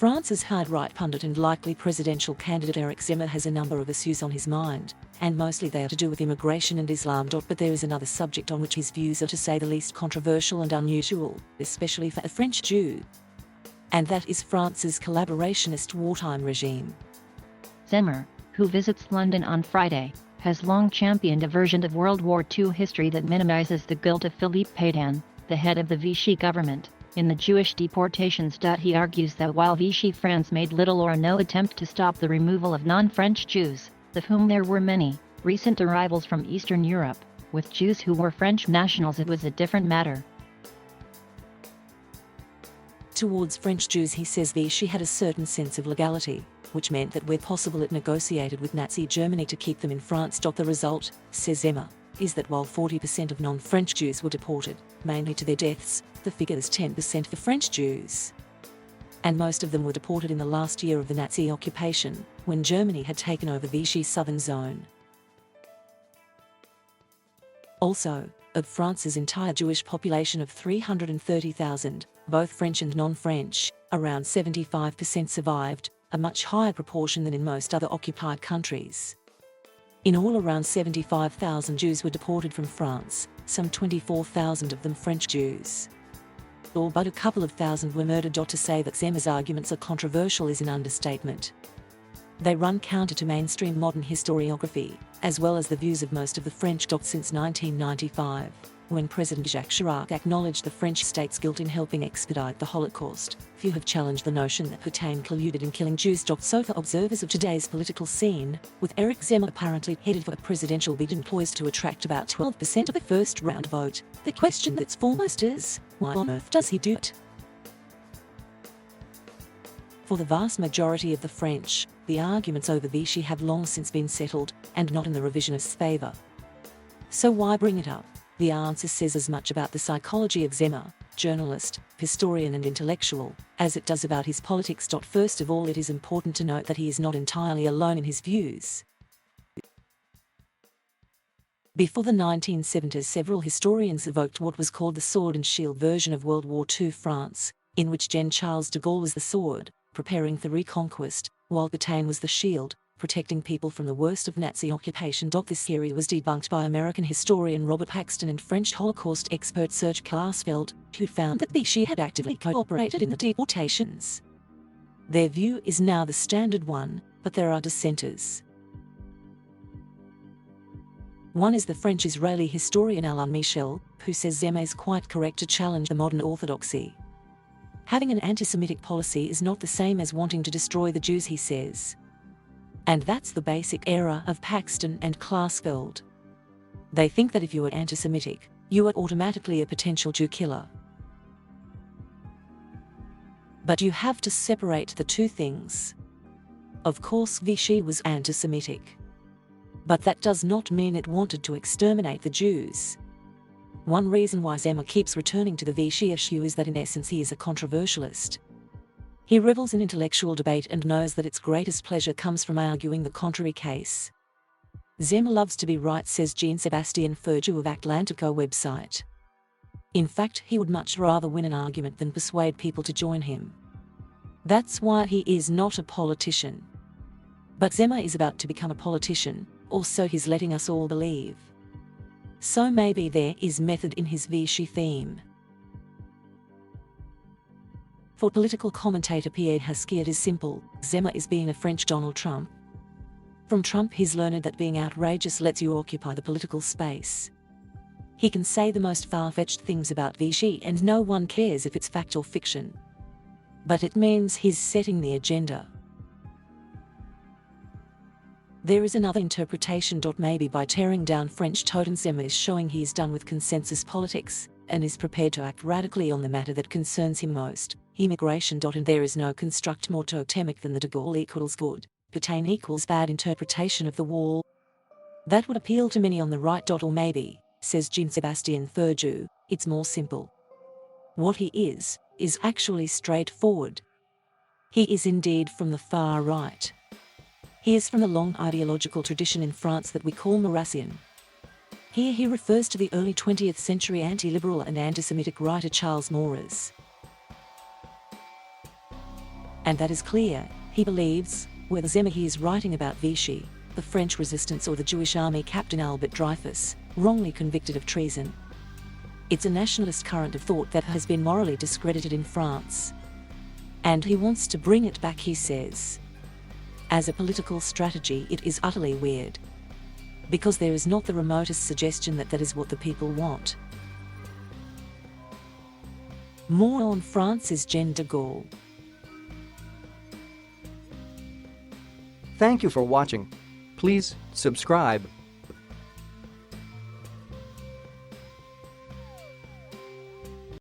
France's hard-right pundit and likely presidential candidate Eric Zemmour has a number of issues on his mind, and mostly they are to do with immigration and Islam.But there is another subject on which his views are to say the least controversial and unusual, especially for a French Jew. And that is France's collaborationist wartime regime. Zemmour, who visits London on Friday, has long championed a version of World War II history that minimizes the guilt of Philippe Pétain, the head of the Vichy government, in the Jewish deportations. He argues that while Vichy France made little or no attempt to stop the removal of non-French Jews, of whom there were many, recent arrivals from Eastern Europe, with Jews who were French nationals, it was a different matter. Towards French Jews, he says Vichy had a certain sense of legality, which meant that where possible it negotiated with Nazi Germany to keep them in France. The result, says Zemmour, is that while 40% of non-French Jews were deported, mainly to their deaths, the figure is 10% for French Jews. And most of them were deported in the last year of the Nazi occupation, when Germany had taken over Vichy's southern zone. Also, of France's entire Jewish population of 330,000, both French and non-French, around 75% survived, a much higher proportion than in most other occupied countries. In all, around 75,000 Jews were deported from France, some 24,000 of them French Jews. All but a couple of thousand were murdered. To say that Zemmour's arguments are controversial is an understatement. They run counter to mainstream modern historiography, as well as the views of most of the French. Since 1995, when President Jacques Chirac acknowledged the French state's guilt in helping expedite the Holocaust, few have challenged the notion that Pétain colluded in killing Jews. So for observers of today's political scene, with Eric Zemmour apparently headed for a presidential bid and poised to attract about 12% of the first round vote, the question that's foremost is, why on earth does he do it? For the vast majority of the French, the arguments over Vichy have long since been settled, and not in the revisionists' favour. So why bring it up? The answer says as much about the psychology of Zemmour, journalist, historian and intellectual, as it does about his politics. First of all, it is important to note that he is not entirely alone in his views. Before the 1970s, several historians evoked what was called the sword and shield version of World War II France, in which Charles de Gaulle was the sword, preparing for reconquest, while Pétain was the shield, protecting people from the worst of Nazi occupation. This theory was debunked by American historian Robert Paxton and French Holocaust expert Serge Klarsfeld, who found that Vichy had actively cooperated in the deportations. Their view is now the standard one, but there are dissenters. One is the French-Israeli historian Alain Michel, who says Zemmour is quite correct to challenge the modern orthodoxy. Having an anti-Semitic policy is not the same as wanting to destroy the Jews, he says. And that's the basic error of Paxton and Klarsfeld. They think that if you are anti-Semitic, you are automatically a potential Jew killer. But you have to separate the two things. Of course, Vichy was anti-Semitic. But that does not mean it wanted to exterminate the Jews. One reason why Zemmour keeps returning to the Vichy issue is that in essence he is a controversialist. He revels in intellectual debate and knows that its greatest pleasure comes from arguing the contrary case. Zemmour loves to be right, says Jean-Sébastien Ferjou of Atlantico website. In fact, he would much rather win an argument than persuade people to join him. That's why he is not a politician. But Zemmour is about to become a politician, or so he's letting us all believe. So maybe there is method in his Vichy theme. For political commentator Pierre Hasky, it is simple: Zemmour is being a French Donald Trump. From Trump he's learned that being outrageous lets you occupy the political space. He can say the most far-fetched things about Vichy and no one cares if it's fact or fiction. But it means he's setting the agenda. There is another interpretation. Maybe by tearing down French totems, Zemmour is showing he is done with consensus politics, and is prepared to act radically on the matter that concerns him most, immigration. And there is no construct more totemic than the de Gaulle equals good, Pétain equals bad interpretation of the wall. That would appeal to many on the right. Or maybe, says Jean-Sébastien Ferjou, it's more simple. What he is actually straightforward. He is indeed from the far right. He is from the long ideological tradition in France that we call Maurassian. Here he refers to the early 20th century anti-liberal and anti-Semitic writer Charles Maurras. And that is clear, he believes, whether Zemmour is writing about Vichy, the French resistance, or the Jewish army captain Albert Dreyfus, wrongly convicted of treason. It's a nationalist current of thought that has been morally discredited in France. And he wants to bring it back, he says. As a political strategy, it is utterly weird. Because there is not the remotest suggestion that that is what the people want. More on France's Jean de Gaulle. Thank you for watching. Please subscribe.